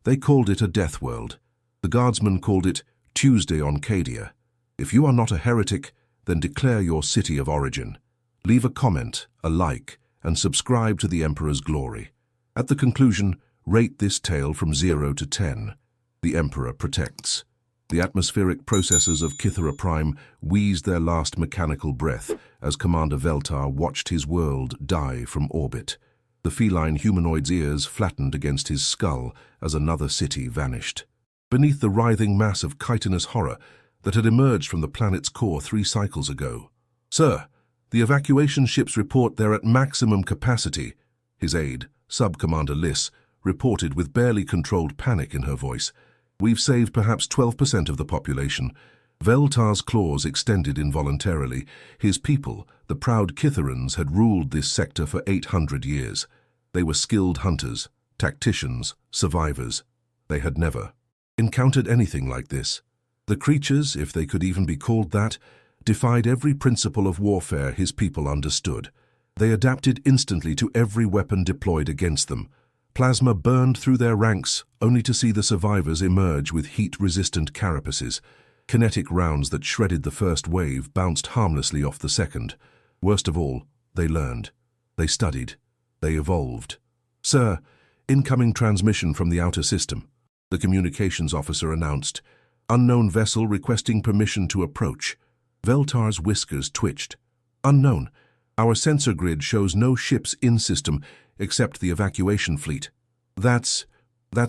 They called it a Deathworld. The Guardsman called it Tuesday on Cadia. If you are not a heretic, then declare your city of origin. Leave a comment, a like, and subscribe to the Emperor's glory. At the conclusion, rate this tale from 0 to 10. The Emperor protects. The atmospheric processors of Kythera Prime wheezed their last mechanical breath as Commander Veltar watched his world die from orbit. The feline humanoid's ears flattened against his skull as another city vanished. Beneath the writhing mass of chitinous horror that had emerged from the planet's core 3 cycles ago. "Sir, the evacuation ships report they're at maximum capacity," his aide, Sub-Commander Liss, reported with barely controlled panic in her voice. "We've saved perhaps 12% of the population." Veltar's claws extended involuntarily. His people, the proud Kytherans, had ruled this sector for 800 years. They were skilled hunters, tacticians, survivors. They had never encountered anything like this. The creatures, if they could even be called that, defied every principle of warfare his people understood. They adapted instantly to every weapon deployed against them. Plasma burned through their ranks, only to see the survivors emerge with heat-resistant carapaces. Kinetic rounds that shredded the first wave bounced harmlessly off the second. Worst of all, they learned. They studied. They evolved. "Sir, incoming transmission from the outer system," the communications officer announced. "Unknown vessel requesting permission to approach." Veltar's whiskers twitched. "Unknown. Our sensor grid shows no ships in system except the evacuation fleet." That's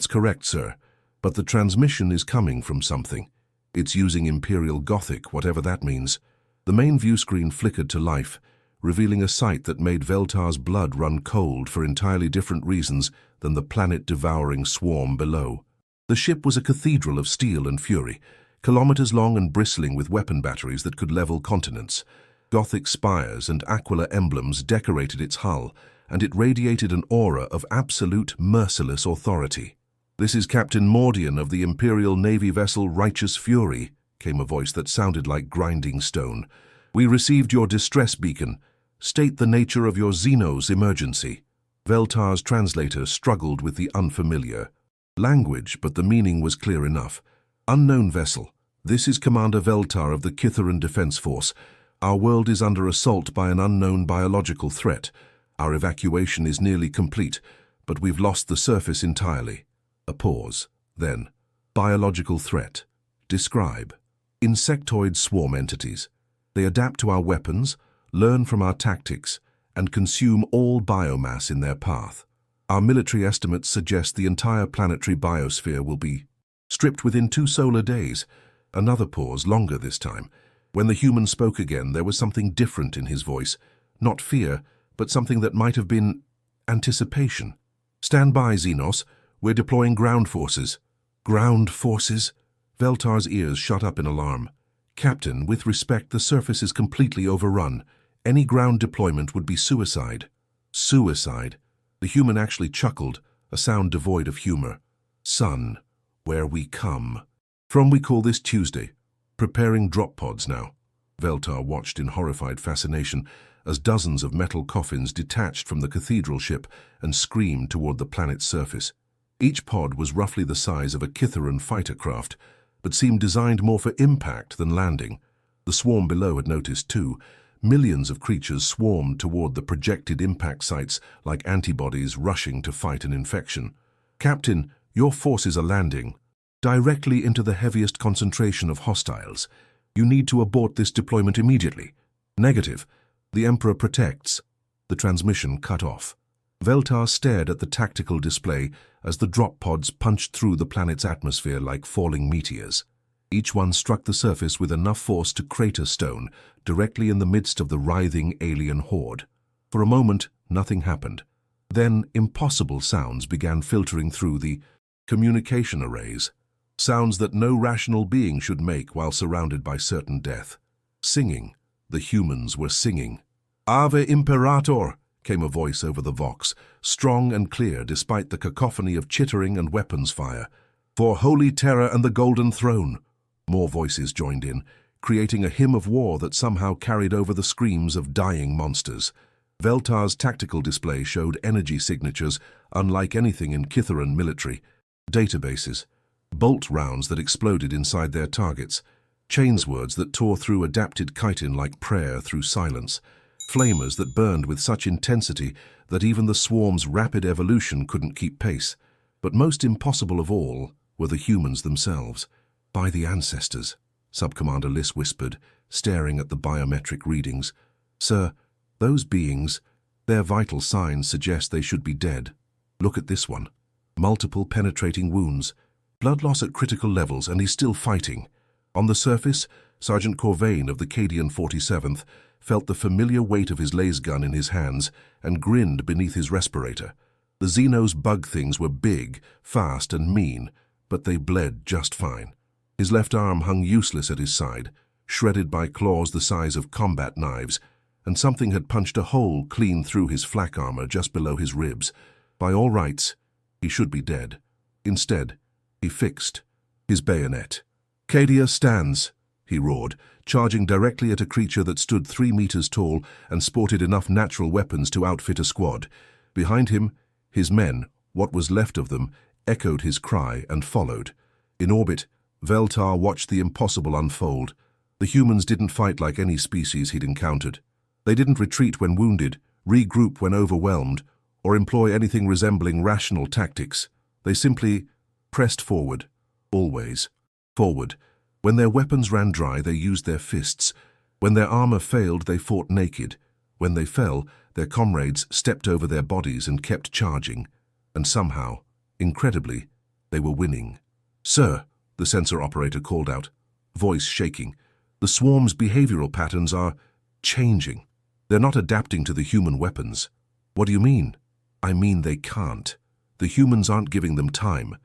correct, sir. But the transmission is coming from something. It's using Imperial Gothic, whatever that means." The main view screen flickered to life, revealing a sight that made Veltar's blood run cold for entirely different reasons than the planet-devouring swarm below. The ship was a cathedral of steel and fury, kilometers long and bristling with weapon batteries that could level continents. Gothic spires and aquila emblems decorated its hull, and it radiated an aura of absolute, merciless authority. "This is Captain Mordian of the Imperial Navy vessel Righteous Fury," came a voice that sounded like grinding stone. "We received your distress beacon. State the nature of your Xenos emergency." Veltar's translator struggled with the unfamiliar language, but the meaning was clear enough. "Unknown vessel. This is Commander Veltar of the Kytheran Defense Force. Our world is under assault by an unknown biological threat. Our evacuation is nearly complete, but we've lost the surface entirely." A pause. Then, "Biological threat. Describe." "Insectoid swarm entities. They adapt to our weapons, learn from our tactics, and consume all biomass in their path. Our military estimates suggest the entire planetary biosphere will be stripped within 2 solar days." Another pause, longer this time. When the human spoke again, there was something different in his voice. Not fear, but something that might have been anticipation. "Stand by, Xenos. We're deploying ground forces." "Ground forces?" Veltar's ears shut up in alarm. "Captain, with respect, the surface is completely overrun. Any ground deployment would be suicide." "Suicide?" The human actually chuckled, a sound devoid of humor. "Son, where we come. From we call this Tuesday. Preparing drop pods now." Veltar watched in horrified fascination as dozens of metal coffins detached from the cathedral ship and screamed toward the planet's surface. Each pod was roughly the size of a Kytheran fighter craft, but seemed designed more for impact than landing. The swarm below had noticed too. Millions of creatures swarmed toward the projected impact sites like antibodies rushing to fight an infection. "Captain, your forces are landing directly into the heaviest concentration of hostiles. You need to abort this deployment immediately." "Negative. The Emperor protects." The transmission cut off. Veltar stared at the tactical display as the drop pods punched through the planet's atmosphere like falling meteors. Each one struck the surface with enough force to crater stone, directly in the midst of the writhing alien horde. For a moment, nothing happened. Then impossible sounds began filtering through the communication arrays. Sounds that no rational being should make while surrounded by certain death. Singing. The humans were singing. "Ave Imperator!" came a voice over the vox, strong and clear despite the cacophony of chittering and weapons fire. "For Holy Terror and the Golden Throne!" More voices joined in, creating a hymn of war that somehow carried over the screams of dying monsters. Veltar's tactical display showed energy signatures unlike anything in Kytheran military. Databases. Bolt rounds that exploded inside their targets. Chainswords that tore through adapted chitin like prayer through silence. Flamers that burned with such intensity that even the swarm's rapid evolution couldn't keep pace. But most impossible of all were the humans themselves. By the ancestors, Sub-Commander Liss whispered, staring at the biometric readings. Sir, those beings, their vital signs suggest they should be dead. Look at this one. Multiple penetrating wounds. Blood loss at critical levels, and he's still fighting. On the surface, Sergeant Corvain of the Cadian 47th felt the familiar weight of his laser gun in his hands and grinned beneath his respirator. The Xenos bug things were big, fast and mean, but they bled just fine. His left arm hung useless at his side, shredded by claws the size of combat knives, and something had punched a hole clean through his flak armor just below his ribs. By all rights, he should be dead. Instead, he fixed his bayonet. Cadia stands, he roared, charging directly at a creature that stood 3 meters tall and sported enough natural weapons to outfit a squad. Behind him, his men, what was left of them, echoed his cry and followed. In orbit, Veltar watched the impossible unfold. The humans didn't fight like any species he'd encountered. They didn't retreat when wounded, regroup when overwhelmed, or employ anything resembling rational tactics. They simply pressed forward, always. Forward. When their weapons ran dry, they used their fists. When their armor failed, they fought naked. When they fell, their comrades stepped over their bodies and kept charging. And somehow, incredibly, they were winning. Sir, the sensor operator called out, voice shaking, the swarm's behavioral patterns are changing. They're not adapting to the human weapons. What do you mean? I mean they can't. The humans aren't giving them time.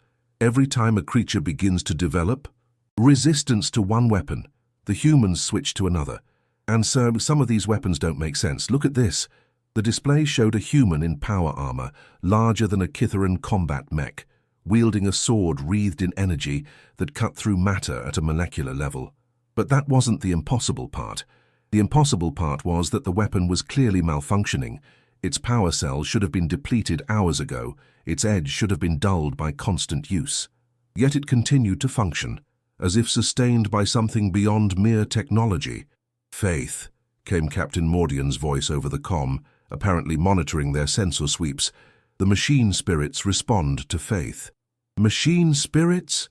Every time a creature begins to develop resistance to one weapon, the humans switch to another. And so some of these weapons don't make sense. Look at this. The display showed a human in power armor, larger than a Kitharan combat mech, wielding a sword wreathed in energy that cut through matter at a molecular level. But that wasn't the impossible part. The impossible part was that the weapon was clearly malfunctioning. Its power cells should have been depleted hours ago. Its edge should have been dulled by constant use. Yet it continued to function, as if sustained by something beyond mere technology. Faith, came Captain Mordian's voice over the comm, apparently monitoring their sensor sweeps. The machine spirits respond to faith. Machine spirits?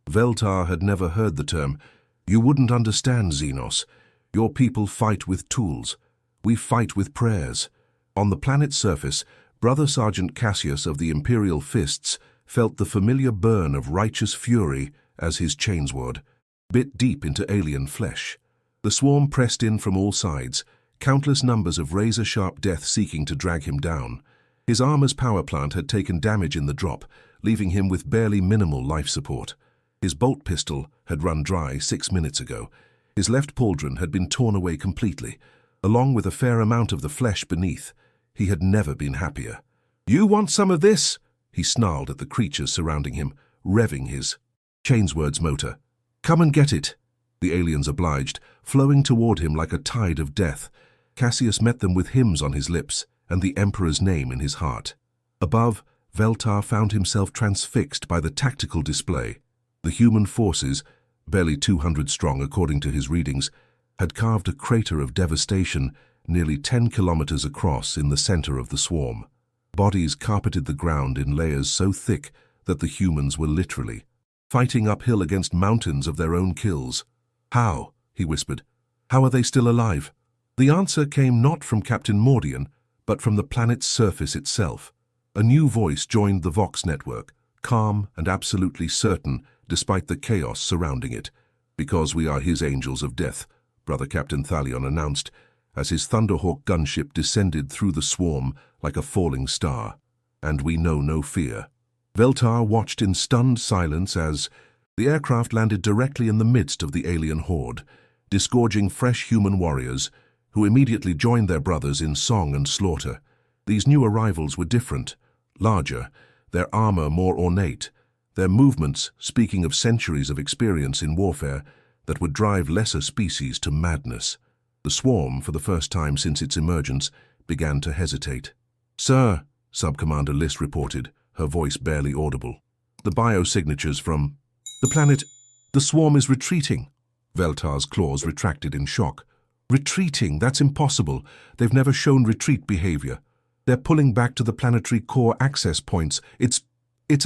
Veltar had never heard the term. You wouldn't understand, Xenos. Your people fight with tools. We fight with prayers. On the planet's surface, Brother Sergeant Cassius of the Imperial Fists felt the familiar burn of righteous fury as his chainsword bit deep into alien flesh. The swarm pressed in from all sides, countless numbers of razor-sharp death seeking to drag him down. His armor's power plant had taken damage in the drop, leaving him with barely minimal life support. His bolt pistol had run dry 6 minutes ago. His left pauldron had been torn away completely, along with a fair amount of the flesh beneath. He had never been happier. "You want some of this?" he snarled at the creatures surrounding him, revving his chainsword's motor. "Come and get it." The aliens obliged, flowing toward him like a tide of death. Cassius met them with hymns on his lips and the Emperor's name in his heart. Above, Veltar found himself transfixed by the tactical display. The human forces, barely 200 strong according to his readings, had carved a crater of devastation nearly 10 kilometers across in the center of the swarm. Bodies carpeted the ground in layers so thick that the humans were literally fighting uphill against mountains of their own kills. "How?" he whispered. "How are they still alive?" The answer came not from Captain Mordian, but from the planet's surface itself. A new voice joined the Vox network, calm and absolutely certain despite the chaos surrounding it. "Because we are his angels of death," Brother Captain Thalion announced, as his Thunderhawk gunship descended through the swarm like a falling star. "And we know no fear." Veltar watched in stunned silence as the aircraft landed directly in the midst of the alien horde, disgorging fresh human warriors, who immediately joined their brothers in song and slaughter. These new arrivals were different, larger, their armor more ornate, their movements speaking of centuries of experience in warfare that would drive lesser species to madness. The swarm, for the first time since its emergence, began to hesitate. "Sir," Sub-Commander Liss reported, her voice barely audible. The biosignatures from the planet. The swarm is retreating. Veltar's claws retracted in shock. Retreating? That's impossible. They've never shown retreat behavior. They're pulling back to the planetary core access points. It's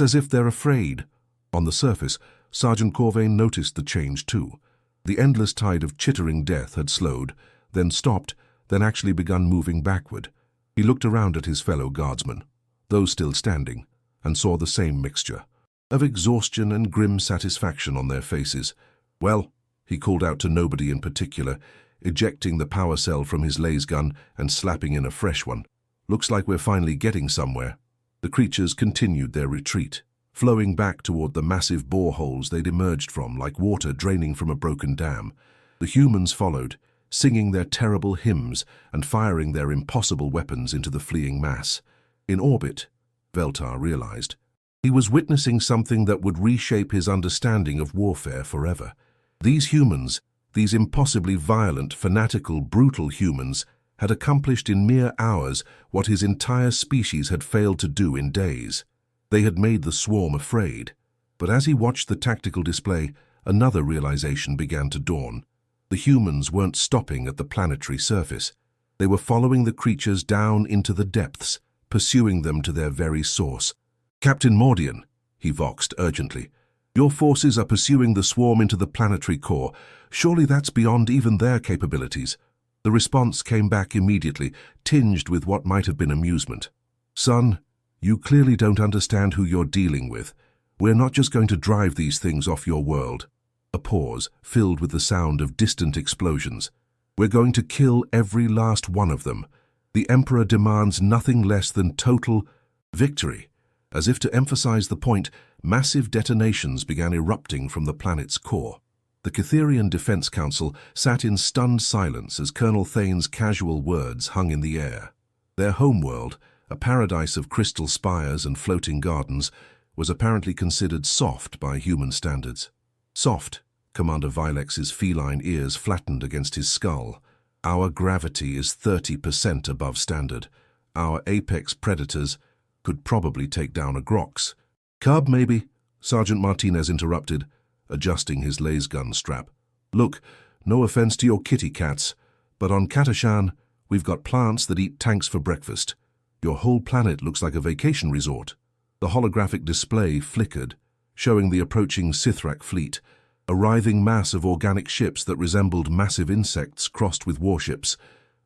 as if they're afraid. On the surface, Sergeant Corvain noticed the change too. The endless tide of chittering death had slowed, then stopped, then actually begun moving backward. He looked around at his fellow guardsmen, those still standing, and saw the same mixture of exhaustion and grim satisfaction on their faces. Well, he called out to nobody in particular, ejecting the power cell from his laser gun and slapping in a fresh one. Looks like we're finally getting somewhere. The creatures continued their retreat, flowing back toward the massive boreholes they'd emerged from like water draining from a broken dam. The humans followed, singing their terrible hymns and firing their impossible weapons into the fleeing mass. In orbit, Veltar realized, he was witnessing something that would reshape his understanding of warfare forever. These humans, these impossibly violent, fanatical, brutal humans, had accomplished in mere hours what his entire species had failed to do in days. They had made the swarm afraid. But as he watched the tactical display, another realization began to dawn. The humans weren't stopping at the planetary surface. They were following the creatures down into the depths, pursuing them to their very source. "Captain Mordian," he voxed urgently, "your forces are pursuing the swarm into the planetary core. Surely that's beyond even their capabilities." The response came back immediately, tinged with what might have been amusement. "Son, you clearly don't understand who you're dealing with. We're not just going to drive these things off your world." A pause, filled with the sound of distant explosions. "We're going to kill every last one of them. The Emperor demands nothing less than total victory." As if to emphasize the point, massive detonations began erupting from the planet's core. The Catherian Defense Council sat in stunned silence as Colonel Thane's casual words hung in the air. Their homeworld, a paradise of crystal spires and floating gardens, was apparently considered soft by human standards. "Soft," Commander Vilex's feline ears flattened against his skull. "Our gravity is 30% above standard. Our apex predators could probably take down a Grox." "Cub, maybe," Sergeant Martinez interrupted, adjusting his laser gun strap. "Look, no offense to your kitty cats, but on Katashan, we've got plants that eat tanks for breakfast. Your whole planet looks like a vacation resort." The holographic display flickered, showing the approaching Sithrak fleet, a writhing mass of organic ships that resembled massive insects crossed with warships.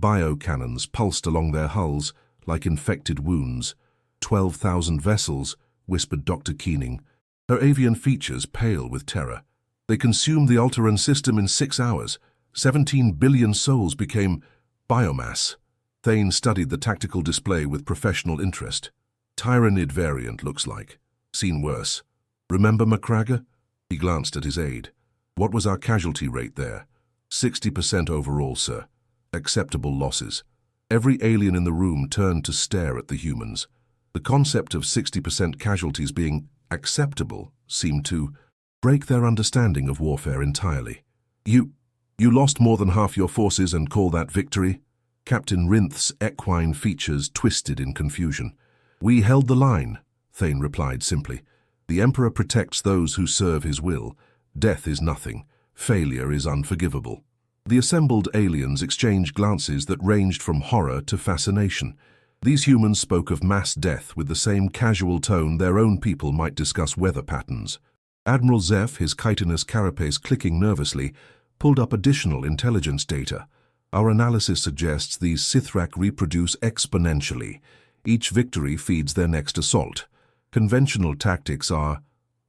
Biocannons pulsed along their hulls like infected wounds. 12,000 vessels, whispered Dr. Keening, her avian features pale with terror. "They consumed the Altaran system in 6 hours. 17 billion souls became biomass." Thane studied the tactical display with professional interest. "Tyranid variant, looks like. Seen worse. Remember Macraga?" He glanced at his aide. "What was our casualty rate there?" 60% overall, sir. Acceptable losses." Every alien in the room turned to stare at the humans. The concept of 60% casualties being acceptable seemed to break their understanding of warfare entirely. You lost more than half your forces and call that victory?" Captain Rinth's equine features twisted in confusion. "We held the line," Thane replied simply. "The Emperor protects those who serve his will. Death is nothing. Failure is unforgivable." The assembled aliens exchanged glances that ranged from horror to fascination. These humans spoke of mass death with the same casual tone their own people might discuss weather patterns. Admiral Zeph, his chitinous carapace clicking nervously, pulled up additional intelligence data. "Our analysis suggests these Sithrak reproduce exponentially. Each victory feeds their next assault. Conventional tactics are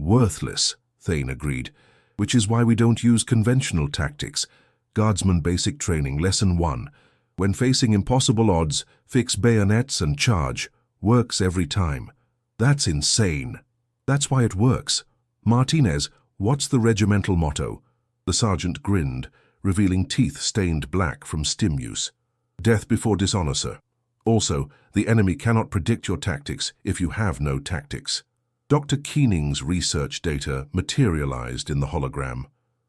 worthless," Thane agreed, "which is why we don't use conventional tactics. Guardsman Basic Training, Lesson 1. When facing impossible odds, fix bayonets and charge. Works every time." "That's insane." "That's why it works. Martinez, what's the regimental motto?" The sergeant grinned, revealing teeth stained black from stim use. "Death before dishonor, sir. Also, the enemy cannot predict your tactics if you have no tactics." Dr. Keening's research data materialized in the hologram.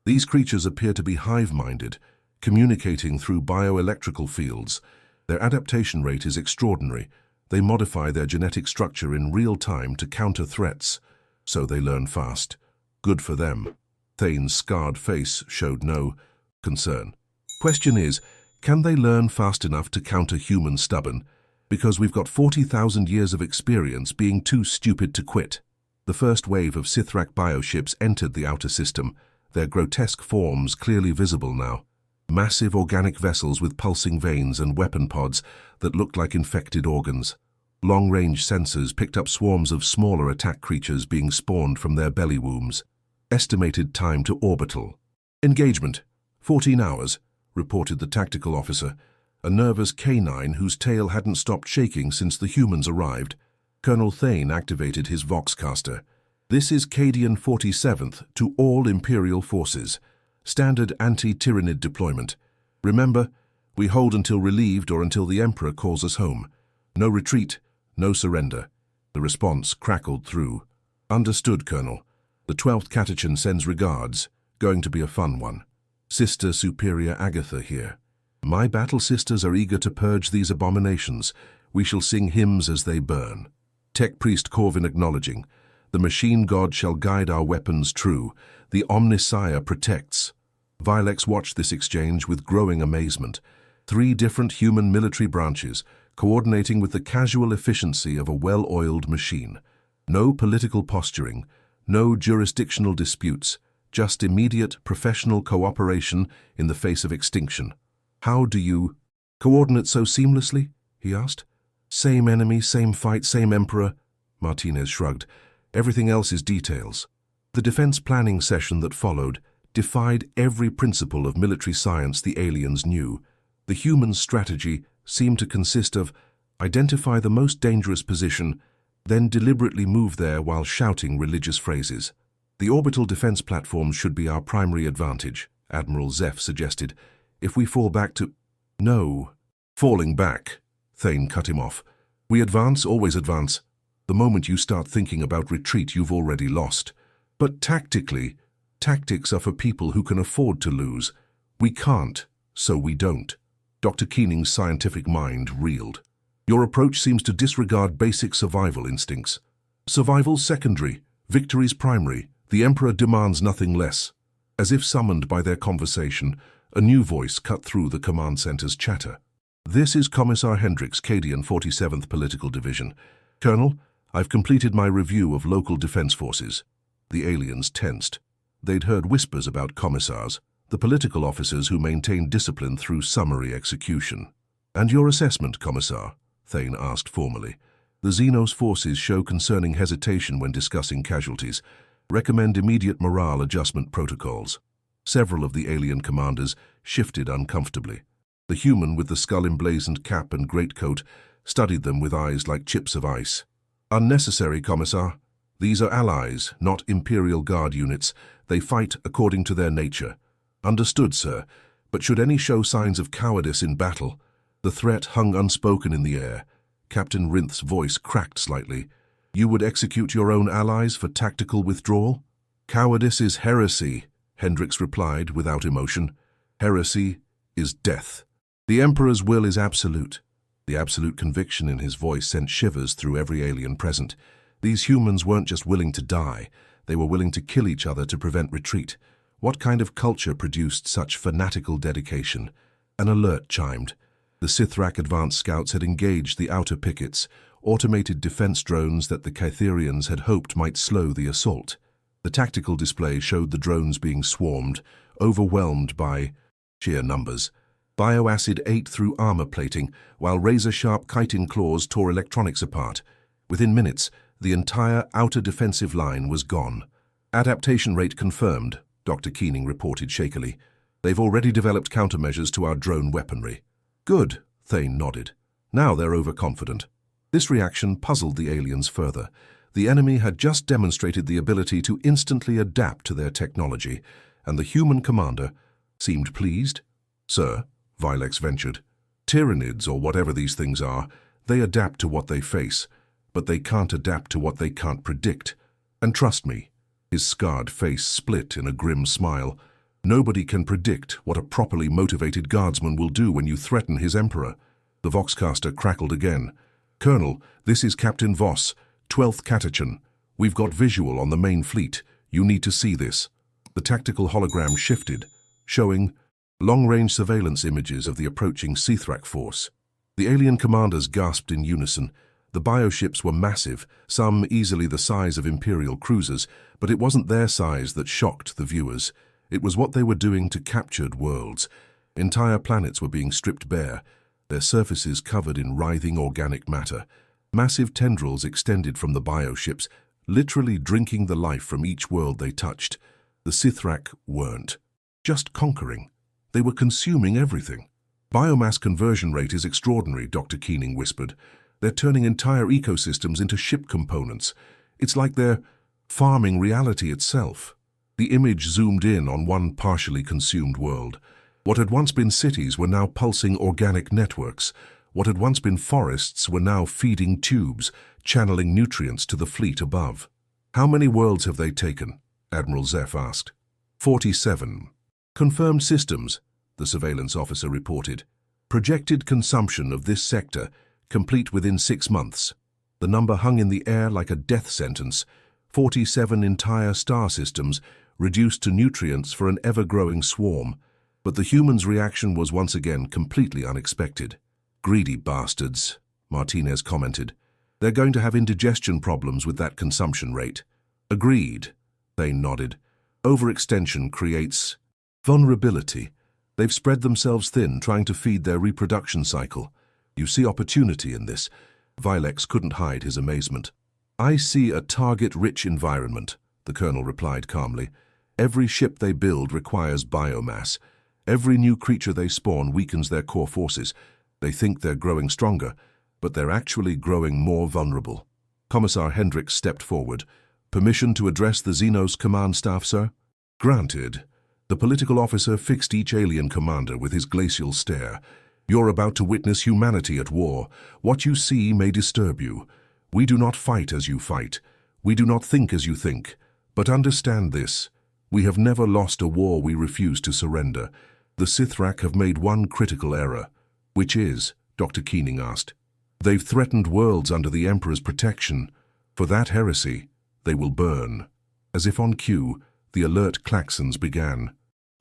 These creatures appear to be hive-minded, communicating through bioelectrical fields. Their adaptation rate is extraordinary. They modify their genetic structure in real time to counter threats. So they learn fast. Good for them. Thane's scarred face showed no concern. Question is, can they learn fast enough to counter human stubborn? Because we've got 40,000 years of experience being too stupid to quit. The first wave of Sithrak bioships entered the outer system, their grotesque forms clearly visible now. Massive organic vessels with pulsing veins and weapon pods that looked like infected organs. Long-range sensors picked up swarms of smaller attack creatures being spawned from their belly wombs. Estimated time to orbital. Engagement, 14 hours, reported the tactical officer, a nervous canine whose tail hadn't stopped shaking since the humans arrived. Colonel Thane activated his Voxcaster. This is Cadian 47th to all Imperial forces. Standard anti-Tyrannid deployment. Remember, we hold until relieved or until the Emperor calls us home. No retreat, no surrender. The response crackled through. Understood, Colonel. The 12th Catachan sends regards. Going to be a fun one. Sister Superior Agatha here. My battle sisters are eager to purge these abominations. We shall sing hymns as they burn. Tech Priest Corvin acknowledging. The machine god shall guide our weapons true. The Omnisire protects. Vilex watched this exchange with growing amazement. 3 different human military branches, coordinating with the casual efficiency of a well-oiled machine. No political posturing, no jurisdictional disputes, just immediate professional cooperation in the face of extinction. How do you coordinate so seamlessly? He asked. Same enemy, same fight, same emperor. Martinez shrugged. Everything else is details. The defense planning session that followed defied every principle of military science the aliens knew. The human strategy seemed to consist of identify the most dangerous position, then deliberately move there while shouting religious phrases. The orbital defense platform should be our primary advantage, Admiral Zeph suggested. If we fall back to... No. Falling back, Thane cut him off. We advance, always advance. The moment you start thinking about retreat, you've already lost. But tactically, tactics are for people who can afford to lose. We can't, so we don't. Dr. Keening's scientific mind reeled. Your approach seems to disregard basic survival instincts. Survival's secondary, victory's primary. The Emperor demands nothing less. As if summoned by their conversation, a new voice cut through the command center's chatter. This is Commissar Hendricks, Cadian 47th Political Division. Colonel, I've completed my review of local defense forces. The aliens tensed. They'd heard whispers about commissars, the political officers who maintain discipline through summary execution. And your assessment, Commissar? Thane asked formally. The Xenos forces show concerning hesitation when discussing casualties. Recommend immediate morale adjustment protocols. Several of the alien commanders shifted uncomfortably. The human with the skull-emblazoned cap and greatcoat studied them with eyes like chips of ice. Unnecessary, Commissar. These are allies, not Imperial Guard units. They fight according to their nature. Understood, sir. But should any show signs of cowardice in battle? The threat hung unspoken in the air. Captain Rinth's voice cracked slightly. You would execute your own allies for tactical withdrawal? Cowardice is heresy, Hendricks replied without emotion. Heresy is death. The Emperor's will is absolute. The absolute conviction in his voice sent shivers through every alien present. These humans weren't just willing to die, they were willing to kill each other to prevent retreat. What kind of culture produced such fanatical dedication? An alert chimed. The Sithrak advance scouts had engaged the outer pickets, automated defense drones that the Caitherians had hoped might slow the assault. The tactical display showed the drones being swarmed, overwhelmed by sheer numbers. Bioacid ate through armor plating, while razor-sharp chitin claws tore electronics apart. Within minutes, the entire outer defensive line was gone. Adaptation rate confirmed, Dr. Keening reported shakily. They've already developed countermeasures to our drone weaponry. Good, Thane nodded. Now they're overconfident. This reaction puzzled the aliens further. The enemy had just demonstrated the ability to instantly adapt to their technology, and the human commander seemed pleased. Sir, Vilex ventured. Tyrannids, or whatever these things are, they adapt to what they face, but they can't adapt to what they can't predict. And trust me, his scarred face split in a grim smile. Nobody can predict what a properly motivated guardsman will do when you threaten his emperor. The Voxcaster crackled again. Colonel, this is Captain Voss, 12th Catachan. We've got visual on the main fleet. You need to see this. The tactical hologram shifted, showing long-range surveillance images of the approaching Sithrak force. The alien commanders gasped in unison. The bioships were massive, some easily the size of Imperial cruisers, but it wasn't their size that shocked the viewers. It was what they were doing to captured worlds. Entire planets were being stripped bare, their surfaces covered in writhing organic matter. Massive tendrils extended from the bioships, literally drinking the life from each world they touched. The Sithrak weren't just conquering. They were consuming everything. Biomass conversion rate is extraordinary, Dr. Keening whispered. They're turning entire ecosystems into ship components. It's like they're farming reality itself. The image zoomed in on one partially consumed world. What had once been cities were now pulsing organic networks. What had once been forests were now feeding tubes, channeling nutrients to the fleet above. How many worlds have they taken? Admiral Zeph asked. 47. Confirmed systems, the surveillance officer reported. Projected consumption of this sector, complete within 6 months. The number hung in the air like a death sentence. 47 entire star systems, reduced to nutrients for an ever-growing swarm. But the humans' reaction was once again completely unexpected. Greedy bastards, Martinez commented. They're going to have indigestion problems with that consumption rate. Agreed, Thane nodded. Overextension creates vulnerability. They've spread themselves thin, trying to feed their reproduction cycle. You see opportunity in this. Vilex couldn't hide his amazement. I see a target-rich environment, the colonel replied calmly. Every ship they build requires biomass. Every new creature they spawn weakens their core forces. They think they're growing stronger, but they're actually growing more vulnerable. Commissar Hendricks stepped forward. Permission to address the Xenos command staff, sir? Granted. The political officer fixed each alien commander with his glacial stare. You're about to witness humanity at war. What you see may disturb you. We do not fight as you fight. We do not think as you think. But understand this. We have never lost a war we refuse to surrender. The Sithrak have made one critical error. Which is? Dr. Keening asked. They've threatened worlds under the Emperor's protection. For that heresy, they will burn. As if on cue, the alert klaxons began,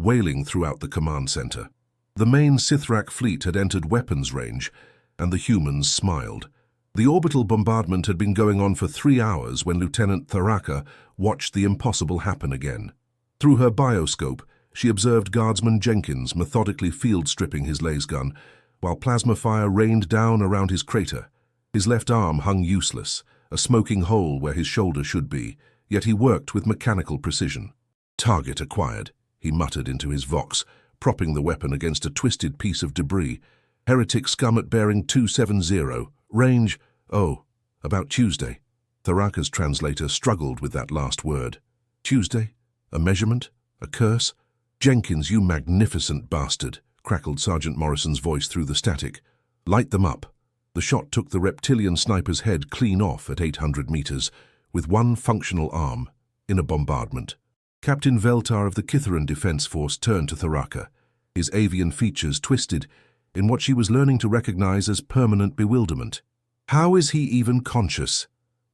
wailing throughout the command center. The main Sithrak fleet had entered weapons range, and the humans smiled. The orbital bombardment had been going on for 3 hours when Lieutenant Tharaka watched the impossible happen again. Through her bioscope, she observed Guardsman Jenkins methodically field-stripping his lasgun, while plasma fire rained down around his crater. His left arm hung useless, a smoking hole where his shoulder should be, yet he worked with mechanical precision. Target acquired, he muttered into his vox, propping the weapon against a twisted piece of debris. Heretic scum at bearing 270. Range, about Tuesday. Tharaka's translator struggled with that last word. Tuesday? A measurement? A curse? Jenkins, you magnificent bastard, crackled Sergeant Morrison's voice through the static. Light them up. The shot took the reptilian sniper's head clean off at 800 meters, with one functional arm, in a bombardment. Captain Veltar of the Kitharan Defense Force turned to Tharaka, his avian features twisted in what she was learning to recognize as permanent bewilderment. How is he even conscious?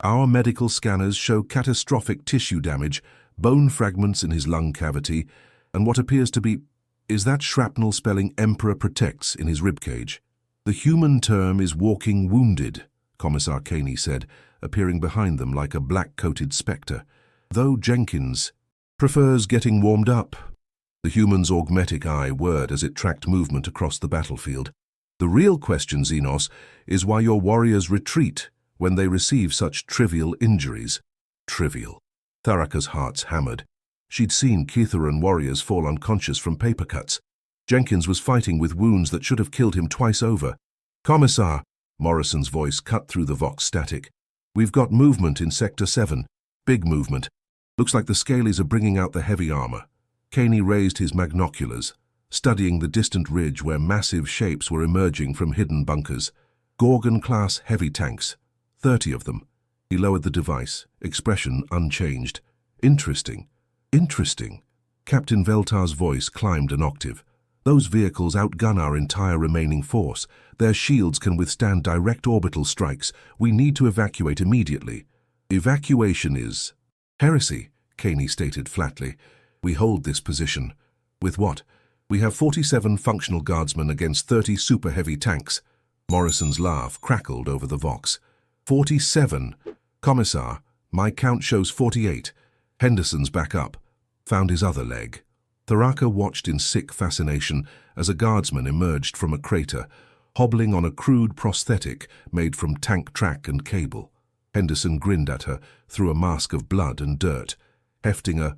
Our medical scanners show catastrophic tissue damage, bone fragments in his lung cavity, and what appears to be, is that shrapnel spelling Emperor Protects in his ribcage. The human term is walking wounded, Commissar Caney said, appearing behind them like a black-coated spectre, though Jenkins prefers getting warmed up. The human's augmetic eye whirred as it tracked movement across the battlefield. The real question, Xenos, is why your warriors retreat when they receive such trivial injuries. Trivial. Tharaka's hearts hammered. She'd seen Kitharan warriors fall unconscious from paper cuts. Jenkins was fighting with wounds that should have killed him twice over. Commissar, Morrison's voice cut through the Vox static. We've got movement in Sector 7. Big movement. Looks like the Scalies are bringing out the heavy armor. Caney raised his magnoculars, studying the distant ridge where massive shapes were emerging from hidden bunkers. Gorgon-class heavy tanks. 30 of them. He lowered the device, expression unchanged. Interesting. Interesting. Captain Veltar's voice climbed an octave. Those vehicles outgun our entire remaining force. Their shields can withstand direct orbital strikes. We need to evacuate immediately. Evacuation is heresy, Caney stated flatly. We hold this position. With what? We have 47 functional guardsmen against 30 super-heavy tanks. Morrison's laugh crackled over the vox. 47? Commissar, my count shows 48. Henderson's back up. Found his other leg. Tharaka watched in sick fascination as a guardsman emerged from a crater, hobbling on a crude prosthetic made from tank track and cable. Henderson grinned at her through a mask of blood and dirt, hefting a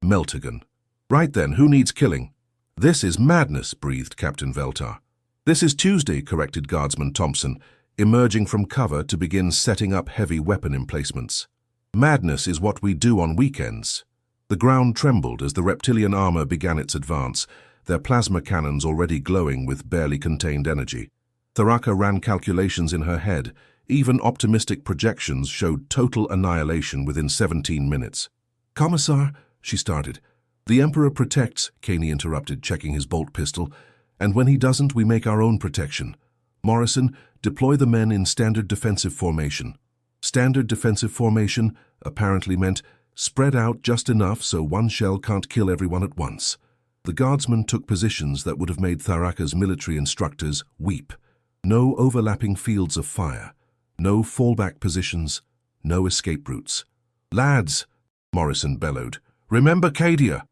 meltagun. Right then, who needs killing? This is madness, breathed Captain Veltar. This is Tuesday, corrected Guardsman Thompson, emerging from cover to begin setting up heavy weapon emplacements. Madness is what we do on weekends. The ground trembled as the reptilian armor began its advance, their plasma cannons already glowing with barely contained energy. Tharaka ran calculations in her head. Even optimistic projections showed total annihilation within 17 minutes. Commissar, she started. The Emperor protects, Caney interrupted, checking his bolt pistol, and when he doesn't, we make our own protection. Morrison, deploy the men in standard defensive formation. Standard defensive formation apparently meant spread out just enough so one shell can't kill everyone at once. The guardsmen took positions that would have made Tharaka's military instructors weep. No overlapping fields of fire, no fallback positions, no escape routes. Lads, Morrison bellowed, remember Cadia.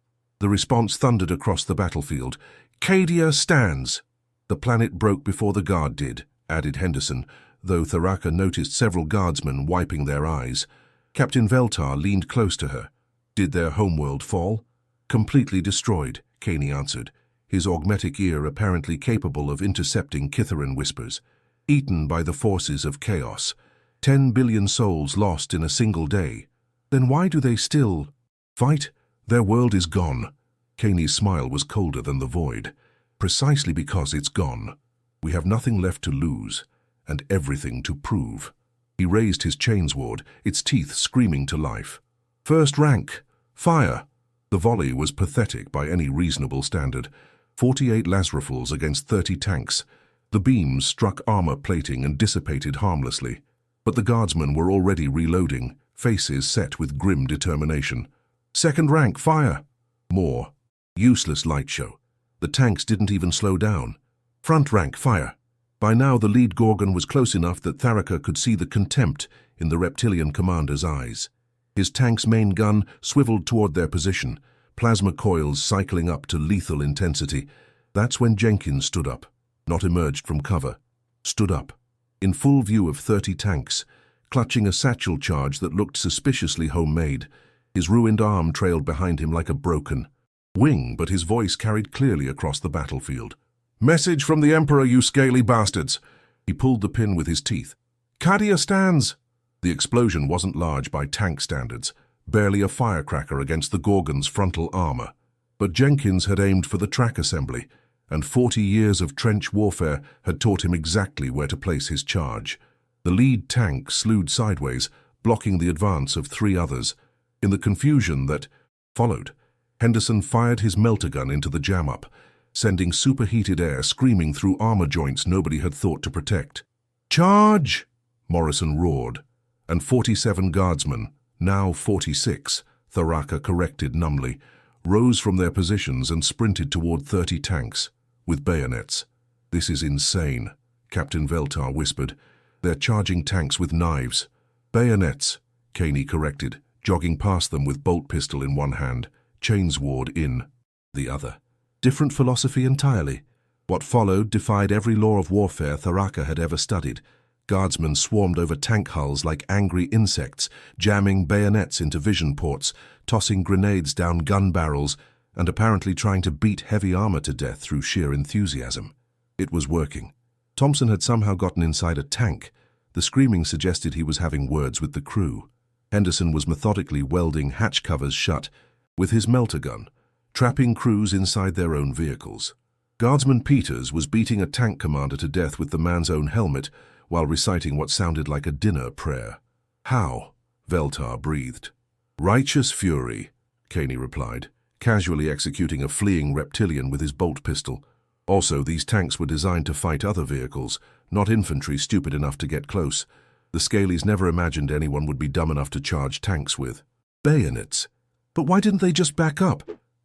The response thundered across the battlefield. Cadia stands. The planet broke before the guard did, added Henderson, though Tharaka noticed several guardsmen wiping their eyes. Captain Veltar leaned close to her. Did their homeworld fall? Completely destroyed, Caney answered, his augmetic ear apparently capable of intercepting Kitharan whispers. Eaten by the forces of chaos. 10 billion souls lost in a single day. Then why do they still fight? Their world is gone. Caney's smile was colder than the void. Precisely because it's gone. We have nothing left to lose, and everything to prove. He raised his chainsword, its teeth screaming to life. First rank, fire! The volley was pathetic by any reasonable standard. 48 Lazrafals against 30 tanks. The beams struck armor plating and dissipated harmlessly. But the guardsmen were already reloading, faces set with grim determination. Second rank, fire! More. Useless light show. The tanks didn't even slow down. Front rank, fire! By now the lead Gorgon was close enough that Tharaka could see the contempt in the reptilian commander's eyes. His tank's main gun swiveled toward their position, plasma coils cycling up to lethal intensity. That's when Jenkins stood up, not emerged from cover. Stood up, in full view of 30 tanks, clutching a satchel charge that looked suspiciously homemade. His ruined arm trailed behind him like a broken wing, but his voice carried clearly across the battlefield. Message from the Emperor, you scaly bastards! He pulled the pin with his teeth. Cadia stands! The explosion wasn't large by tank standards, barely a firecracker against the Gorgon's frontal armor. But Jenkins had aimed for the track assembly, and 40 years of trench warfare had taught him exactly where to place his charge. The lead tank slewed sideways, blocking the advance of 3 others. In the confusion that followed, Henderson fired his meltagun into the jam-up, sending superheated air screaming through armor joints nobody had thought to protect. Charge! Morrison roared, and 47 guardsmen, now 46, Tharaka corrected numbly, rose from their positions and sprinted toward 30 tanks, with bayonets. This is insane, Captain Veltar whispered. They're charging tanks with knives. Bayonets, Caney corrected, jogging past them with bolt pistol in one hand, chainsword in the other. Different philosophy entirely. What followed defied every law of warfare Tharaka had ever studied. Guardsmen swarmed over tank hulls like angry insects, jamming bayonets into vision ports, tossing grenades down gun barrels, and apparently trying to beat heavy armor to death through sheer enthusiasm. It was working. Thompson had somehow gotten inside a tank. The screaming suggested he was having words with the crew. Henderson was methodically welding hatch covers shut with his meltagun, trapping crews inside their own vehicles. Guardsman Peters was beating a tank commander to death with the man's own helmet while reciting what sounded like a dinner prayer. How? Veltar breathed. Righteous fury, Caney replied, casually executing a fleeing reptilian with his bolt pistol. Also, these tanks were designed to fight other vehicles, not infantry stupid enough to get close. The Scalies never imagined anyone would be dumb enough to charge tanks with bayonets. But why didn't they just back up?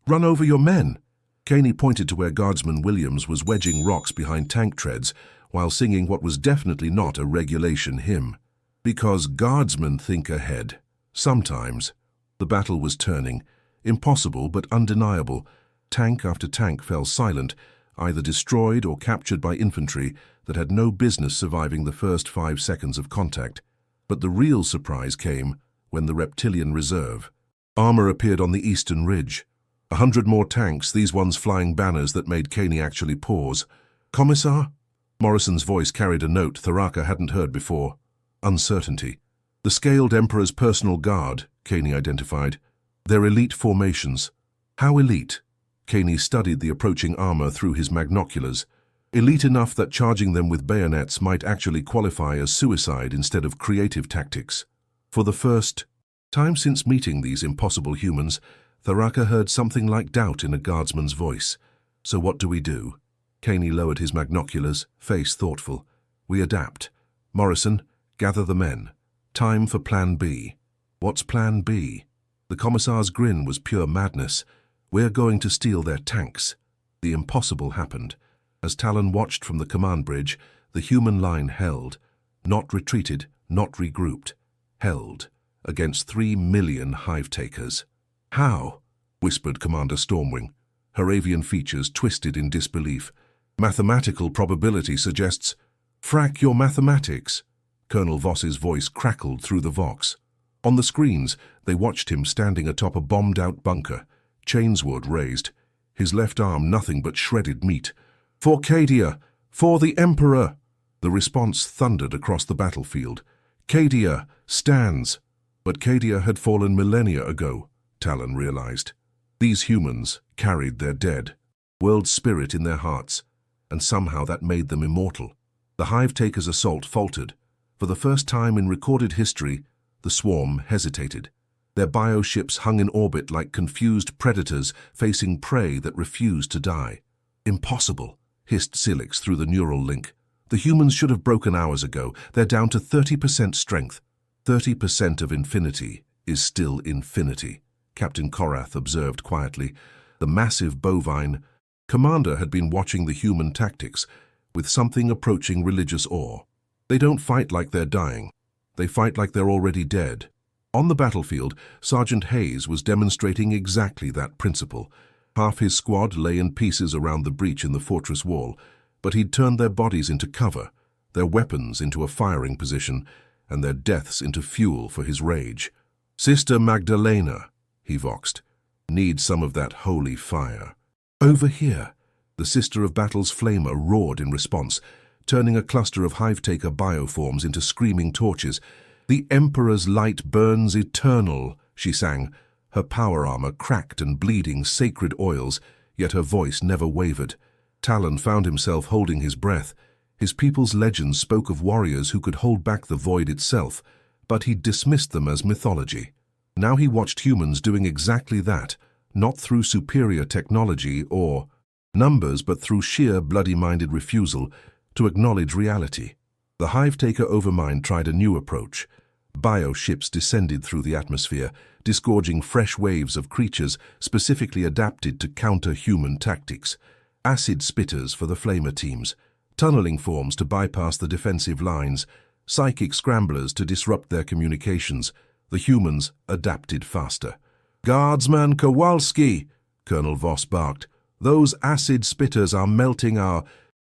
Run over your men? Caney pointed to where Guardsman Williams was wedging rocks behind tank treads while singing what was definitely not a regulation hymn. Because Guardsmen think ahead. Sometimes. The battle was turning. Impossible but undeniable. Tank after tank fell silent, either destroyed or captured by infantry that had no business surviving the first 5 seconds of contact. But the real surprise came when the Reptilian Reserve. Armor appeared on the eastern ridge. 100 more tanks, these ones flying banners that made Caney actually pause. "Commissar?" Morrison's voice carried a note Tharaka hadn't heard before. Uncertainty. The Scaled Emperor's personal guard, Caney identified. Their elite formations. How elite? Caney studied the approaching armor through his magnoculars. Elite enough that charging them with bayonets might actually qualify as suicide instead of creative tactics. For the first time since meeting these impossible humans, Tharaka heard something like doubt in a guardsman's voice. "So what do we do?" Caney lowered his magnoculars, face thoughtful. "We adapt. Morrison, gather the men. Time for Plan B." "What's Plan B?" The Commissar's grin was pure madness. "We're going to steal their tanks." The impossible happened. As Talon watched from the command bridge, the human line held. Not retreated, not regrouped. Held. Against 3 million hive-takers. "How?" whispered Commander Stormwing. Her avian features twisted in disbelief. "Mathematical probability suggests—" "Frack your mathematics." Colonel Voss's voice crackled through the Vox. On the screens, they watched him standing atop a bombed-out bunker, chainsword raised, his left arm nothing but shredded meat. "For Cadia! For the Emperor!" The response thundered across the battlefield. "Cadia stands!" But Cadia had fallen millennia ago, Talon realized. These humans carried their dead, world spirit in their hearts, and somehow that made them immortal. The Hive-Taker's assault faltered. For the first time in recorded history, the swarm hesitated. Their bioships hung in orbit like confused predators facing prey that refused to die. "Impossible," hissed Silix through the neural link. "The humans should have broken hours ago. They're down to 30% strength." 30% of infinity is still infinity, Captain Korath observed quietly. The massive bovine commander had been watching the human tactics with something approaching religious awe. They don't fight like they're dying. They fight like they're already dead. On the battlefield, Sergeant Hayes was demonstrating exactly that principle. Half his squad lay in pieces around the breach in the fortress wall, but he'd turned their bodies into cover, their weapons into a firing position, and their deaths into fuel for his rage. "Sister Magdalena," he voxed, "needs some of that holy fire." "Over here!" The Sister of Battle's flamer roared in response, turning a cluster of Hive-Taker bioforms into screaming torches. "The Emperor's light burns eternal," she sang, her power armor cracked and bleeding sacred oils, yet her voice never wavered. Talon found himself holding his breath. His people's legends spoke of warriors who could hold back the void itself, but he dismissed them as mythology. Now he watched humans doing exactly that, not through superior technology or numbers, but through sheer bloody-minded refusal to acknowledge reality. The Hive-Taker Overmind tried a new approach. Bioships descended through the atmosphere, disgorging fresh waves of creatures specifically adapted to counter human tactics. Acid spitters for the flamer teams, tunneling forms to bypass the defensive lines, psychic scramblers to disrupt their communications. The humans adapted faster. "Guardsman Kowalski!" Colonel Voss barked. "Those acid spitters are melting our—"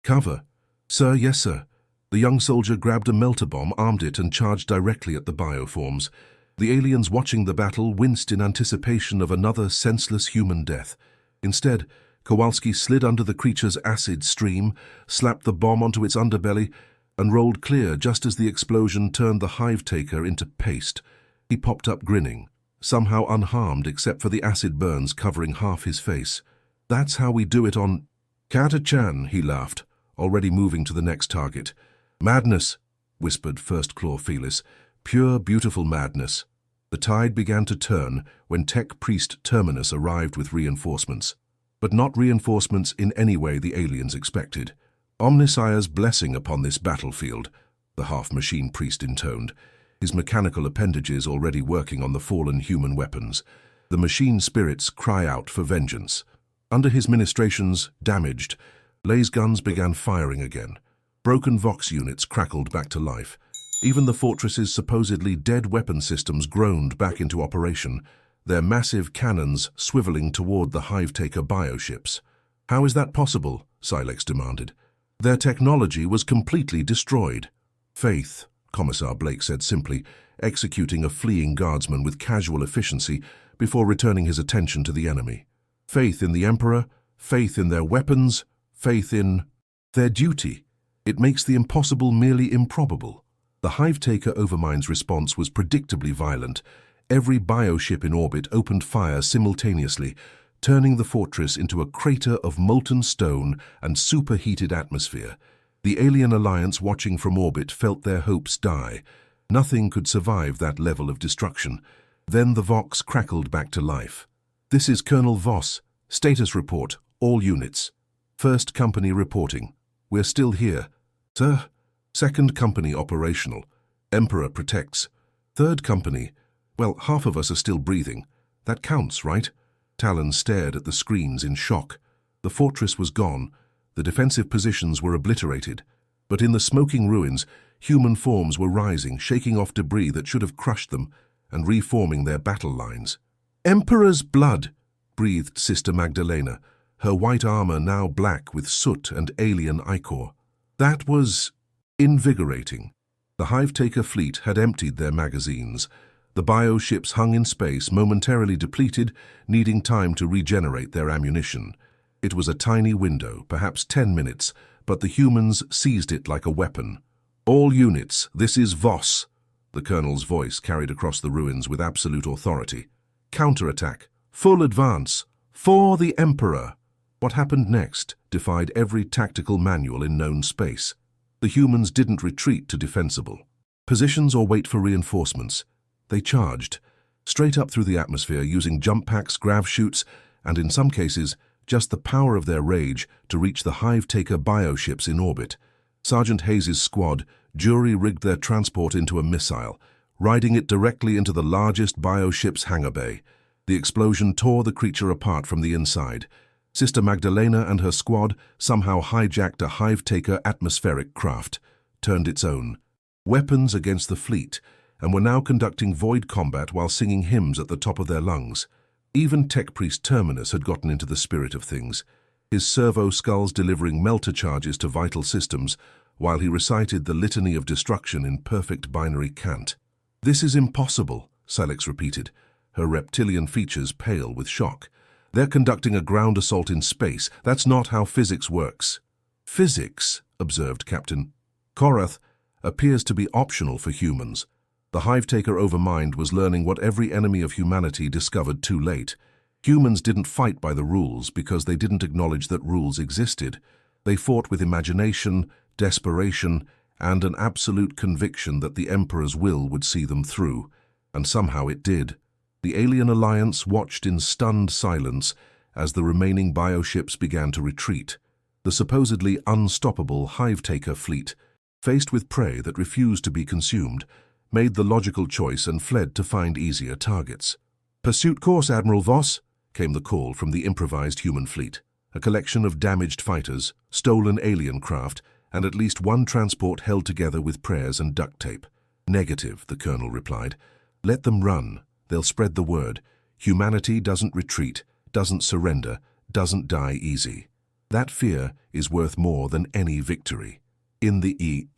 "Cover." "Sir, yes, sir." The young soldier grabbed a melter bomb, armed it, and charged directly at the bioforms. The aliens watching the battle winced in anticipation of another senseless human death. Instead, Kowalski slid under the creature's acid stream, slapped the bomb onto its underbelly, and rolled clear just as the explosion turned the Hive-Taker into paste. He popped up grinning, somehow unharmed except for the acid burns covering half his face. "That's how we do it on—" "Kata-chan," he laughed, already moving to the next target. "Madness," whispered First Claw Felis. "Pure, beautiful madness." The tide began to turn when Tech Priest Terminus arrived with reinforcements. But not reinforcements in any way the aliens expected. Omnissiah's blessing upon this battlefield. the half-machine priest intoned, his mechanical appendages already working on the fallen human weapons. The machine spirits cry out for vengeance. Under his ministrations, damaged, laser guns began firing again. Broken Vox units crackled back to life. Even the fortress's supposedly dead weapon systems groaned back into operation, their massive cannons swiveling toward the Hive-Taker bioships. "How is that possible?" Silex demanded. "Their technology was completely destroyed." "Faith," Commissar Blake said simply, executing a fleeing guardsman with casual efficiency before returning his attention to the enemy. "Faith in the Emperor, faith in their weapons, faith in their duty. It makes the impossible merely improbable." The Hive-Taker Overmind's response was predictably violent. Every bioship in orbit opened fire simultaneously, turning the fortress into a crater of molten stone and superheated atmosphere. The alien alliance watching from orbit felt their hopes die. Nothing could survive that level of destruction. Then the Vox crackled back to life. "This is Colonel Voss. Status report, all units. First company reporting. We're still here. Sir? Second company operational. Emperor protects. Third company. Well, half of us are still breathing. That counts, right?" Talon stared at the screens in shock. The fortress was gone. The defensive positions were obliterated. But in the smoking ruins, human forms were rising, shaking off debris that should have crushed them, and reforming their battle lines. "Emperor's blood," breathed Sister Magdalena, her white armor now black with soot and alien ichor. That was invigorating. The Hive-Taker fleet had emptied their magazines. The bioships hung in space, momentarily depleted, needing time to regenerate their ammunition. It was a tiny window, perhaps 10 minutes, but the humans seized it like a weapon. "All units, this is Voss," the colonel's voice carried across the ruins with absolute authority. "Counterattack. Full advance. For the Emperor." What happened next defied every tactical manual in known space. The humans didn't retreat to defensible positions or wait for reinforcements. They charged, straight up through the atmosphere using jump packs, grav chutes, and in some cases, just the power of their rage to reach the Hive-Taker bioships in orbit. Sergeant Hayes's squad jury-rigged their transport into a missile, riding it directly into the largest bioship's hangar bay. The explosion tore the creature apart from the inside. Sister Magdalena and her squad somehow hijacked a Hive-Taker atmospheric craft, turned its own weapons against the fleet, and were now conducting void combat while singing hymns at the top of their lungs. Even Tech Priest Terminus had gotten into the spirit of things, his servo skulls delivering melter charges to vital systems, while he recited the litany of destruction in perfect binary cant. "This is impossible," Silex repeated, her reptilian features pale with shock. "They're conducting a ground assault in space. That's not how physics works." "Physics," observed Captain Korath, "appears to be optional for humans." The Hive-Taker Overmind was learning what every enemy of humanity discovered too late. Humans didn't fight by the rules because they didn't acknowledge that rules existed. They fought with imagination, desperation, and an absolute conviction that the Emperor's will would see them through. And somehow it did. The alien alliance watched in stunned silence as the remaining bioships began to retreat. The supposedly unstoppable Hive-Taker fleet, faced with prey that refused to be consumed, made the logical choice and fled to find easier targets. "Pursuit course, Admiral Voss," came the call from the improvised human fleet, a collection of damaged fighters, stolen alien craft, and at least one transport held together with prayers and duct tape. "Negative," the colonel replied. "Let them run. They'll spread the word. Humanity doesn't retreat, doesn't surrender, doesn't die easy. That fear is worth more than any victory." In the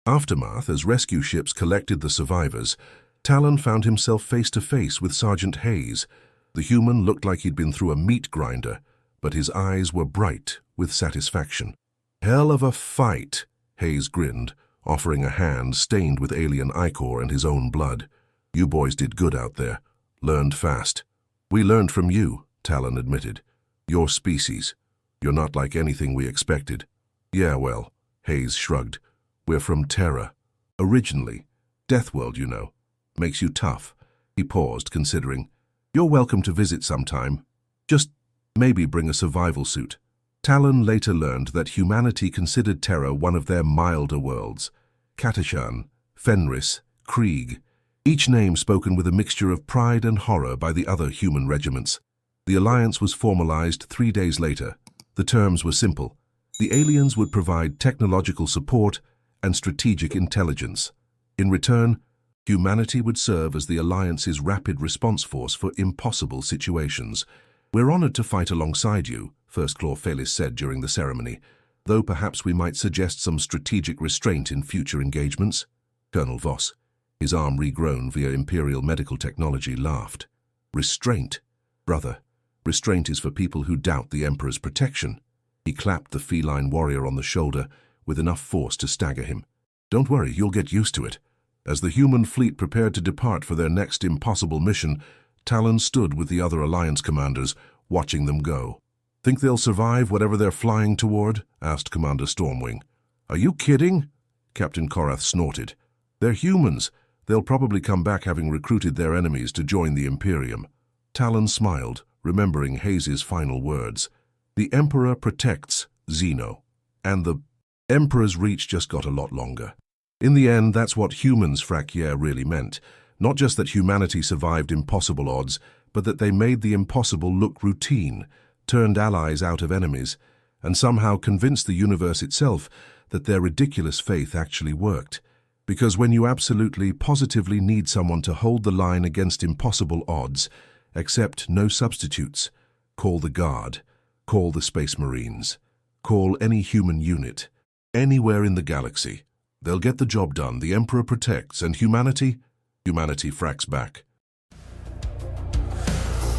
aftermath, as rescue ships collected the survivors, Talon found himself face to face with Sergeant Hayes. The human looked like he'd been through a meat grinder, but his eyes were bright with satisfaction. "Hell of a fight," Hayes grinned, offering a hand stained with alien ichor and his own blood. "You boys did good out there. Learned fast." "We learned from you," Talon admitted. "Your species. You're not like anything we expected." "Yeah, well," Hayes shrugged. "We're from Terra. Originally. Deathworld, you know. Makes you tough." He paused, considering. "You're welcome to visit sometime. Just maybe bring a survival suit." Talon later learned that humanity considered Terra one of their milder worlds. Katashan, Fenris, Krieg, each name spoken with a mixture of pride and horror by the other human regiments. The alliance was formalized 3 days later. The terms were simple. The aliens would provide technological support and strategic intelligence. In return, humanity would serve as the alliance's rapid response force for impossible situations. "We're honored to fight alongside you," First Claw Felis said during the ceremony, "though perhaps we might suggest some strategic restraint in future engagements." Colonel Voss, his arm regrown via Imperial medical technology, laughed. "Restraint? Brother, restraint is for people who doubt the Emperor's protection." He clapped the feline warrior on the shoulder with enough force to stagger him. "Don't worry, you'll get used to it." As the human fleet prepared to depart for their next impossible mission, Talon stood with the other Alliance commanders, watching them go. "Think they'll survive whatever they're flying toward?" asked Commander Stormwing. "Are you kidding?" Captain Korath snorted. "They're humans. They'll probably come back having recruited their enemies to join the Imperium." Talon smiled, remembering Hayes' final words. "The Emperor protects Xeno." And the Emperor's reach just got a lot longer. In the end, that's what humans Frakier really meant. Not just that humanity survived impossible odds, but that they made the impossible look routine, turned allies out of enemies, and somehow convinced the universe itself that their ridiculous faith actually worked. Because when you absolutely, positively need someone to hold the line against impossible odds, accept no substitutes. Call the Guard. Call the Space Marines. Call any human unit. Anywhere in the galaxy. They'll get the job done. The Emperor protects, and humanity fracks back.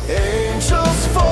Angels fall.